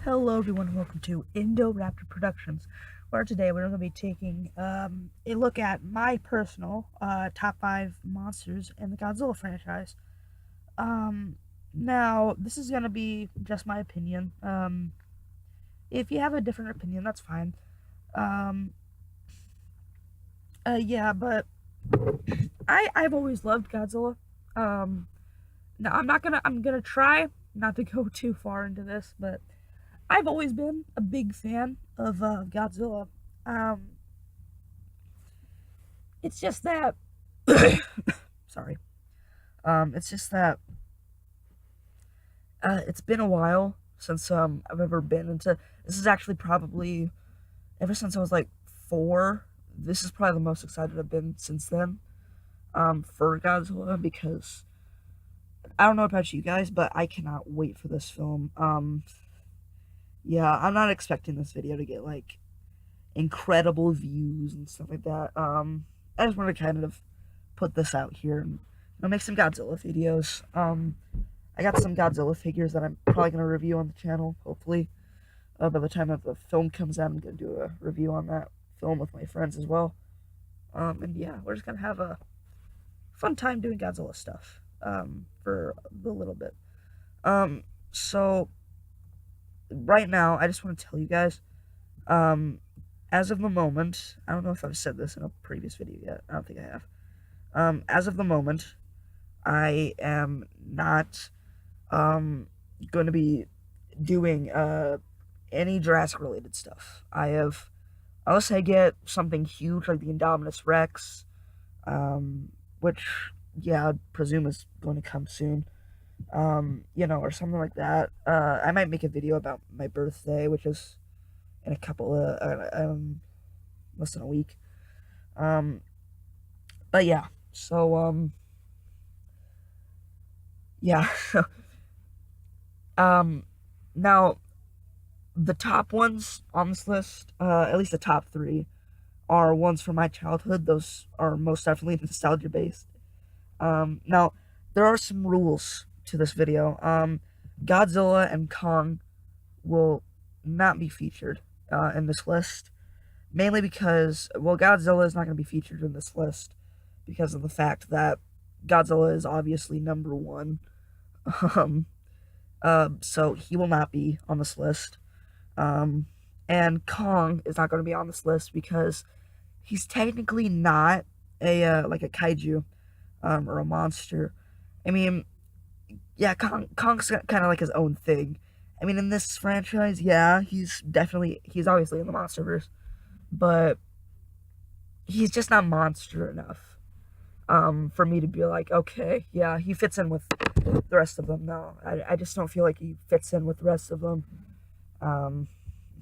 Hello everyone and welcome to Indoraptor Productions, where today we're going to be taking a look at my personal top 5 monsters in the Godzilla franchise. Now, this is going to be just my opinion. If you have a different opinion, that's fine. Yeah, but I've always loved Godzilla. Now I'm gonna try not to go too far into this, but I've always been a big fan of Godzilla. Um, it's just that, sorry. It's just that it's been a while since I've ever been into. This is actually probably ever since I was like 4. This is probably the most excited I've been since then. For Godzilla, because I don't know about you guys, but I cannot wait for this film. Yeah, I'm not expecting this video to get like incredible views and stuff like that. I just want to kind of put this out here and make some Godzilla videos. I got some Godzilla figures that I'm probably gonna review on the channel. Hopefully, by the time that the film comes out, I'm gonna do a review on that film with my friends as well. And yeah, we're just gonna have a fun time doing Godzilla stuff. For a little bit. So right now, I just want to tell you guys, as of the moment, I don't know if I've said this in a previous video yet. I don't think I have. As of the moment, I am not going to be doing any Jurassic related stuff. Unless I get something huge like the Indominus Rex, which, yeah, I'd presume is going to come soon, or something like that. I might make a video about my birthday, which is in a couple of, less than a week. But yeah, so, yeah, now, the top ones on this list, at least the top 3, are ones from my childhood. Those are most definitely nostalgia based. Now, there are some rules to this video. Godzilla and Kong will not be featured in this list, mainly because, well, Godzilla is not going to be featured in this list because of the fact that Godzilla is obviously number 1. So he will not be on this list. And Kong is not going to be on this list because he's technically not like a kaiju, or a monster. I mean, yeah, Kong's kind of like his own thing. I mean, in this franchise, yeah, he's obviously in the MonsterVerse, but he's just not monster enough, for me to be like, okay, yeah, he fits in with the rest of them. No, I just don't feel like he fits in with the rest of them.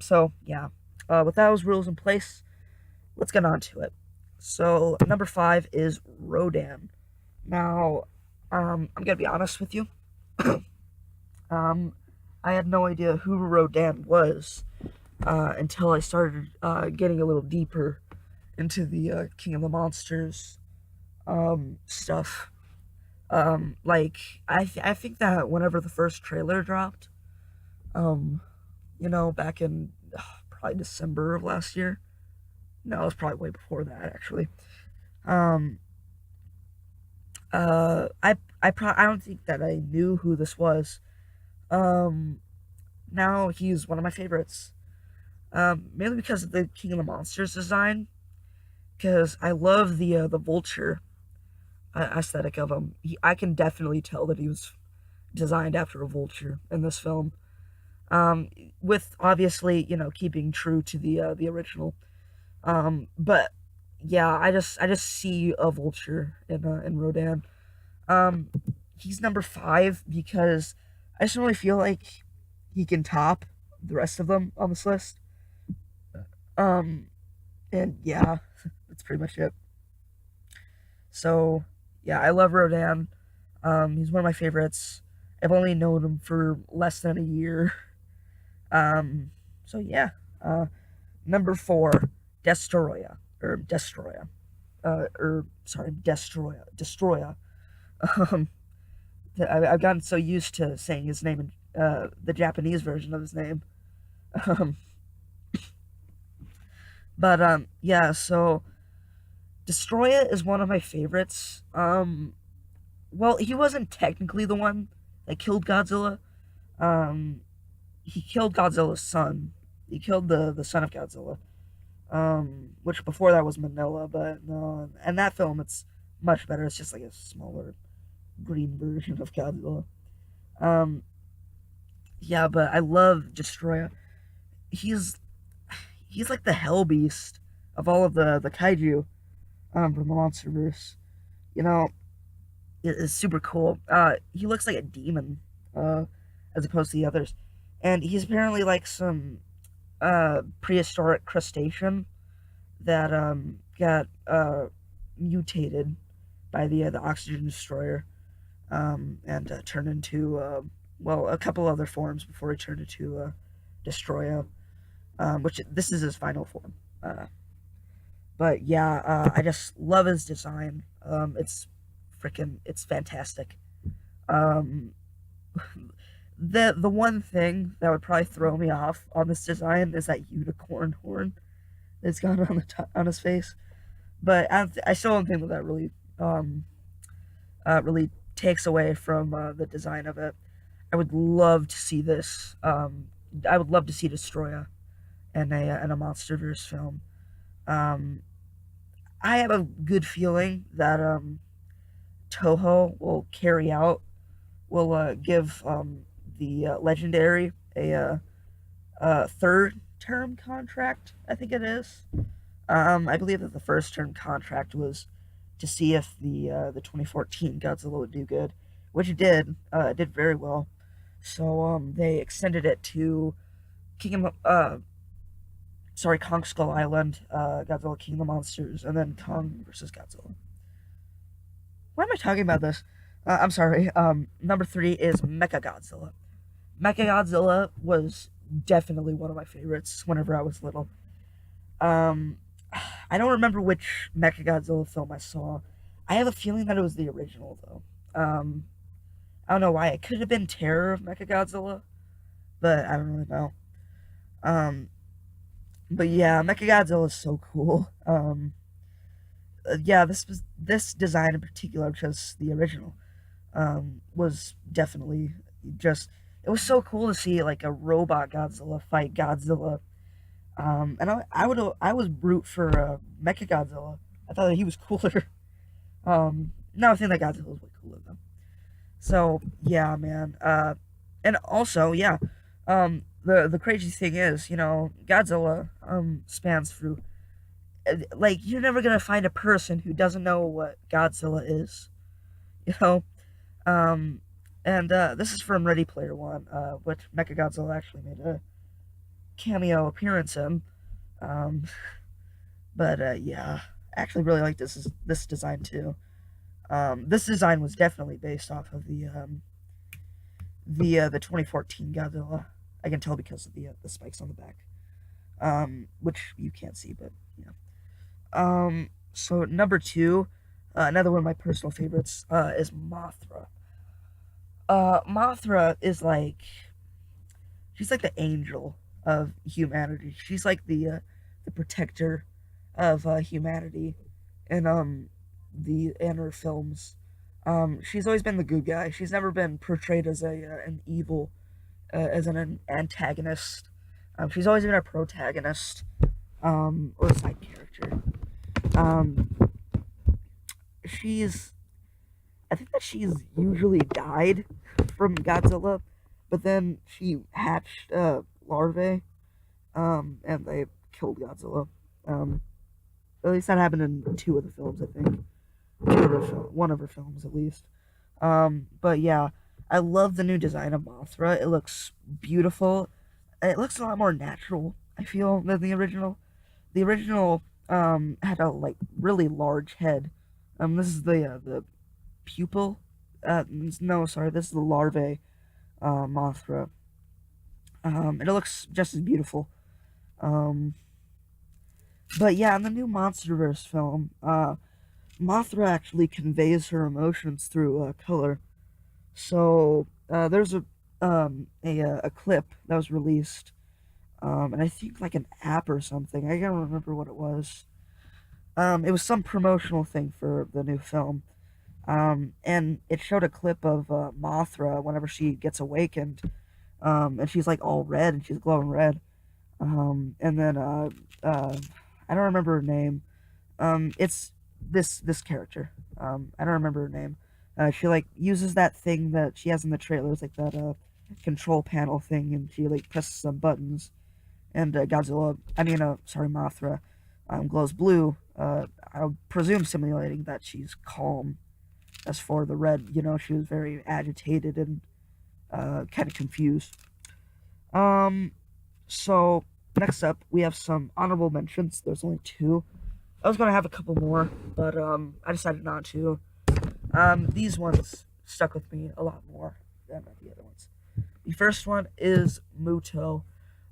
So, yeah, with those rules in place, let's get on to it. So, number 5 is Rodan. Now, I'm gonna be honest with you. I had no idea who Rodan was until I started getting a little deeper into the King of the Monsters stuff. Like, I think that whenever the first trailer dropped, back in probably December of last year. No, it was probably way before that, actually. I don't think that I knew who this was. Now he's one of my favorites. Mainly because of the King of the Monsters design. Because I love the vulture aesthetic of him. I can definitely tell that he was designed after a vulture in this film. With obviously, keeping true to the original. But yeah, I just see a vulture in Rodan. He's number 5 because I just really feel like he can top the rest of them on this list. And yeah, that's pretty much it. So yeah, I love Rodan. He's one of my favorites. I've only known him for less than a year. So yeah. Number 4, Destroya. Destroya. I've gotten so used to saying his name in the Japanese version of his name Um, but yeah. So Destroya is one of my favorites. Well, he wasn't technically the one that killed Godzilla. Um, he killed Godzilla's son. He killed the son of Godzilla. Which before that was Manila, but no, and that film it's much better. It's just like a smaller green version of Godzilla. Um, yeah, but I love Destroya. He's he's like the hell beast of all of the kaiju from the MonsterVerse. You know, it is super cool. He looks like a demon, uh, as opposed to the others, and he's apparently like some prehistoric crustacean that got mutated by the oxygen destroyer, and turned into well, a couple other forms before he turned into Destroya, which this is his final form. But yeah, I just love his design. It's fantastic. Um, the one thing that would probably throw me off on this design is that unicorn horn that's got on on his face. But I still don't think that really um, really takes away from the design of it. I would love to see this. I would love to see Destroya in a MonsterVerse film. Um, I have a good feeling that Toho will give the legendary a third term contract. I think it is. I believe that the first term contract was to see if the 2014 Godzilla would do good, which it did. It did very well. So they extended it to Kingdom Kong Skull Island, Godzilla King of the Monsters, and then Kong versus Godzilla. Why am I talking about this? I'm sorry. Number three is Mechagodzilla. Mechagodzilla was definitely one of my favorites whenever I was little. Um, I don't remember which Mechagodzilla film I saw. I have a feeling that it was the original though. I don't know why. It could have been Terror of Mechagodzilla, but I don't really know. Um, but yeah, Mechagodzilla is so cool. Yeah, this design in particular, just the original, was definitely just. It was so cool to see like a robot Godzilla fight Godzilla. And I was root for Mecha Godzilla. I thought that he was cooler. Now I think that Godzilla was way cooler though. So yeah, man. And also yeah, the crazy thing is, Godzilla spans through. Like you're never gonna find a person who doesn't know what Godzilla is. You know. Um, and this is from Ready Player One, which Mechagodzilla actually made a cameo appearance in. Um, but yeah, I actually really like this design too. This design was definitely based off of the 2014 Godzilla. I can tell because of the spikes on the back, which you can't see, but yeah. So number two, another one of my personal favorites, is Mothra. Mothra is like she's like the angel of humanity. She's like the protector of humanity in her films. She's always been the good guy. She's never been portrayed as an evil, as an antagonist. She's always been a protagonist, or a side character. Um, she's I think that she's usually died from Godzilla, but then she hatched larvae, and they killed Godzilla. Um, at least that happened in two of the films, I think. One of her films, at least. But yeah, I love the new design of Mothra. It looks beautiful. It looks a lot more natural, I feel, than the original. The original had a like really large head. This is the pupil. No, sorry, this is the larvae Mothra. And it looks just as beautiful. Um, but yeah, in the new MonsterVerse film, Mothra actually conveys her emotions through color. So there's a clip that was released and I think like an app or something. I can't remember what it was. It was some promotional thing for the new film. And it showed a clip of Mothra whenever she gets awakened, and she's like all red and she's glowing red. And then I don't remember her name. It's this character. I don't remember her name. She like uses that thing that she has in the trailers, like that control panel thing, and she like presses some buttons. And Godzilla, sorry, Mothra, glows blue. I presume simulating that she's calm. As for the red, she was very agitated and kind of confused. Um, so next up, we have some honorable mentions. There's only two. I was gonna have a couple more, but I decided not to. These ones stuck with me a lot more than the other ones. The first one is Muto,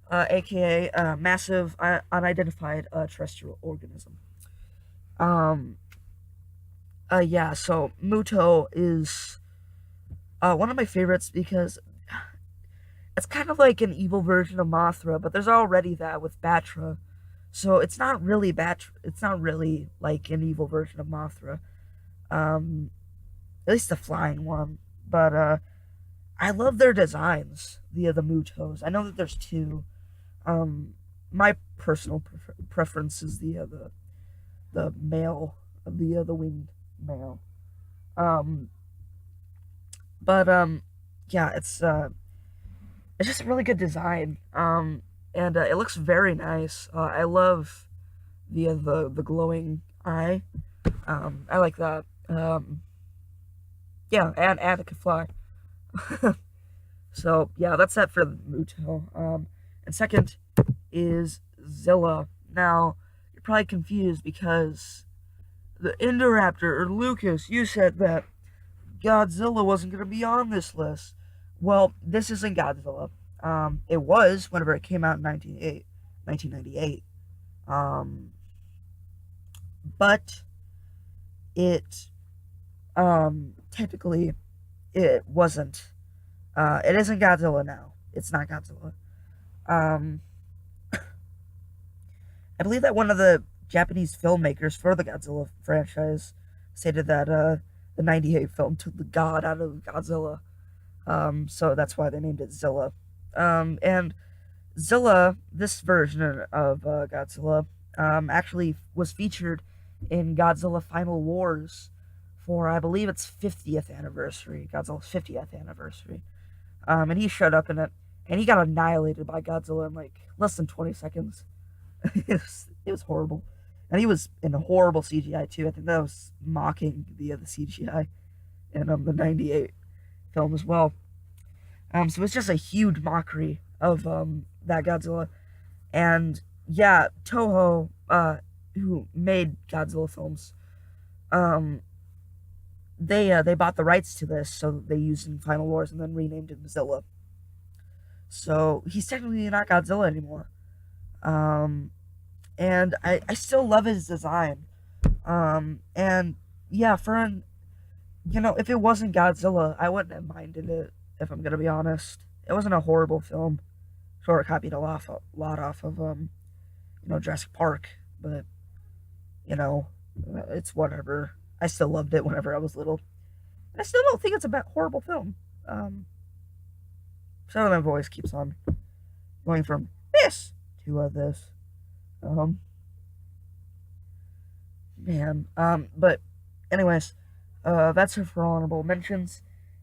aka massive unidentified terrestrial organism. Um, yeah, so Muto is one of my favorites because it's kind of like an evil version of Mothra, but there's already that with Batra. So it's not really Batra. It's not really like an evil version of Mothra. Um, at least the flying one. But I love their designs, the Mutos. I know that there's two. My personal preference is the male, the winged male. Um, but yeah, it's just a really good design. And it looks very nice. I love the glowing eye. I like that. Yeah, and it can fly. So yeah, that's that for Muto. And second is Zilla. Now you're probably confused because the Indoraptor or Lucas, you said that Godzilla wasn't going to be on this list. Well, this isn't Godzilla. It was whenever it came out in 1998. Um, but it technically it wasn't. It isn't Godzilla now. It's not Godzilla. Um, I believe that one of the Japanese filmmakers for the Godzilla franchise stated that the '98 film took the god out of Godzilla. So that's why they named it Zilla. And Zilla, this version of Godzilla, actually was featured in Godzilla Final Wars for, I believe, its 50th anniversary, Godzilla's 50th anniversary. And he showed up in it, and he got annihilated by Godzilla in like less than 20 seconds. It was horrible. And he was in horrible CGI too. I think that was mocking the CGI in the '98 film as well. So it's just a huge mockery of that Godzilla. And yeah, Toho, who made Godzilla films, um, they bought the rights to this, so they used in Final Wars and then renamed him Zilla. So he's technically not Godzilla anymore. Um, and I still love his design. And yeah, if it wasn't Godzilla, I wouldn't have minded it, if I'm gonna be honest. It wasn't a horrible film. Sure, it copied a lot off of, Jurassic Park, but, it's whatever. I still loved it whenever I was little. I still don't think it's a horrible film. Some of my voice keeps on going from this to this. Um, Man. But anyways, that's it for honorable mentions.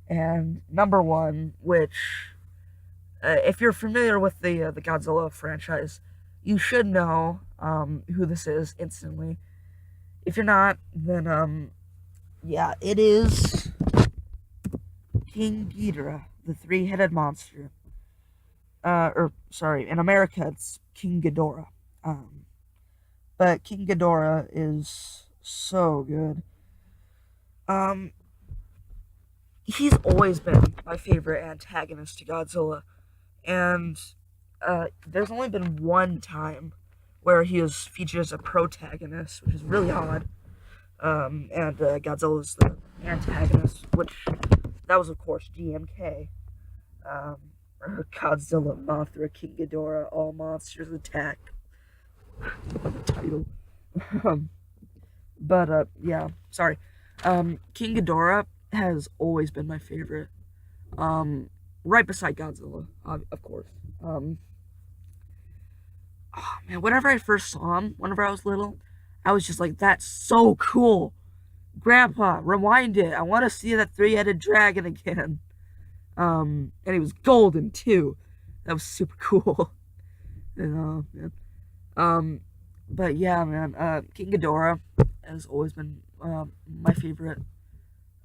And number one, which, if you're familiar with the Godzilla franchise, you should know who this is instantly. If you're not, then yeah, it is King Ghidorah, the three-headed monster. Or sorry, in America it's King Ghidorah. Um, but King Ghidorah is so good. Um, he's always been my favorite antagonist to Godzilla, and there's only been one time where he was featured as a protagonist, which is really odd. And Godzilla's the antagonist, which that was of course GMK. Um, Godzilla, Mothra, King Ghidorah, all monsters attack. The title. Um, but yeah, sorry. King Ghidorah has always been my favorite. Um, right beside Godzilla, of course. Um, oh man, whenever I first saw him, whenever I was little, I was just like, "That's so cool, Grandpa! Rewind it. I want to see that three-headed dragon again." And he was golden too. That was super cool. Man. Um, but yeah, man. King Ghidorah has always been my favorite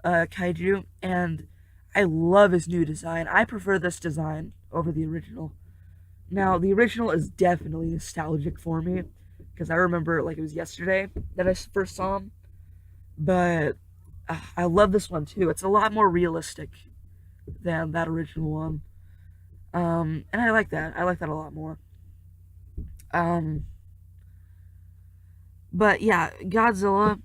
kaiju, and I love his new design. I prefer this design over the original. Now, the original is definitely nostalgic for me because I remember like it was yesterday that I first saw him. But I love this one too. It's a lot more realistic than that original one. And I like that. I like that a lot more. Um, but yeah, Godzilla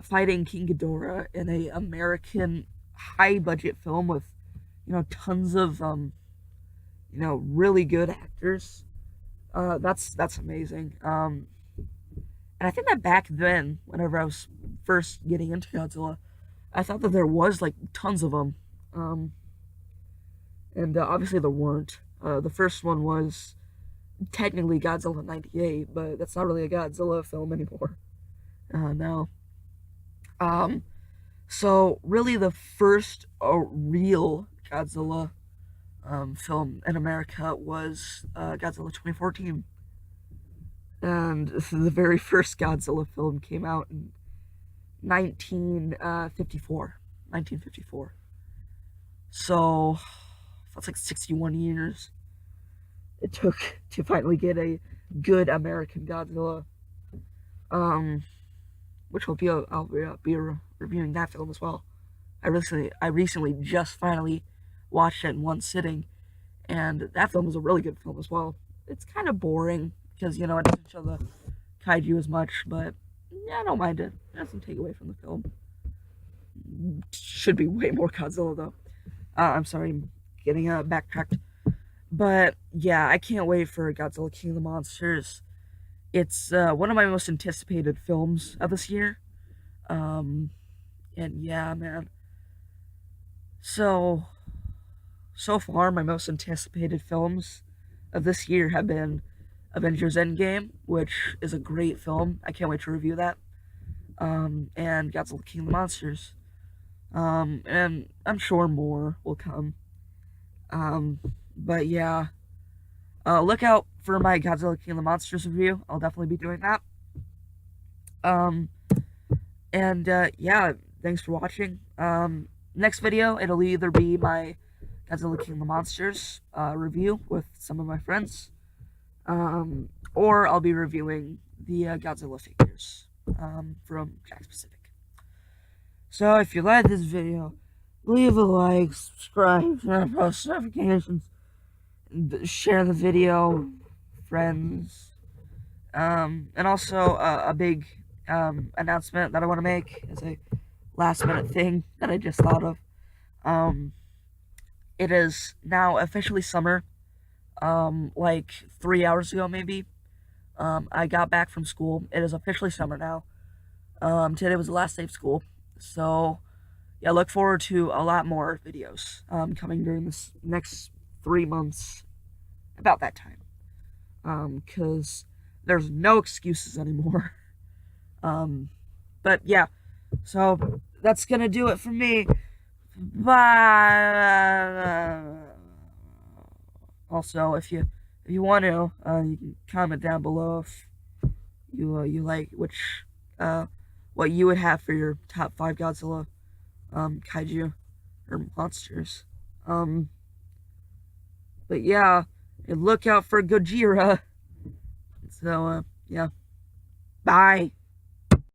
fighting King Ghidorah in a American high budget film with tons of really good actors. That's amazing. And I think that back then, whenever I was first getting into Godzilla, I thought that there was like tons of them. And obviously there weren't. The first one was technically Godzilla '98, but that's not really a Godzilla film anymore. No. Um, so really the first real Godzilla film in America was Godzilla 2014. And the very first Godzilla film came out in 1954. 1954. So that's like 61 years it took to finally get a good American Godzilla. Um, which I'll be reviewing that film as well. I recently just finally watched it in one sitting, and that film was a really good film as well. It's kind of boring because it doesn't show the kaiju as much, but yeah, I don't mind it. It doesn't take away from the film. Should be way more Godzilla though. I'm sorry, I'm getting backtracked. But yeah, I can't wait for Godzilla King of the Monsters. It's one of my most anticipated films of this year. Um, and yeah, man. So so far, my most anticipated films of this year have been Avengers Endgame, which is a great film. I can't wait to review that. And Godzilla King of the Monsters. And I'm sure more will come. Um, but yeah, look out for my Godzilla King of the Monsters review. I'll definitely be doing that. Um, and yeah, thanks for watching. Next video, it'll either be my Godzilla King of the Monsters review with some of my friends, or I'll be reviewing the Godzilla figures from Jack Pacific. So if you like this video, leave a like, subscribe, turn on post notifications, share the video, friends, and also a big announcement that I want to make is a last minute thing that I just thought of. It is now officially summer. Like 3 hours ago, maybe. I got back from school. It is officially summer now. Today was the last day of school. So, yeah, look forward to a lot more videos coming during this next 3 months about that time. Because there's no excuses anymore. But yeah, so that's gonna do it for me. Bye. Also, if you want to, you can comment down below if you like what you would have for your top 5 Godzilla kaiju or monsters. But yeah, and look out for Gojira. So yeah, bye.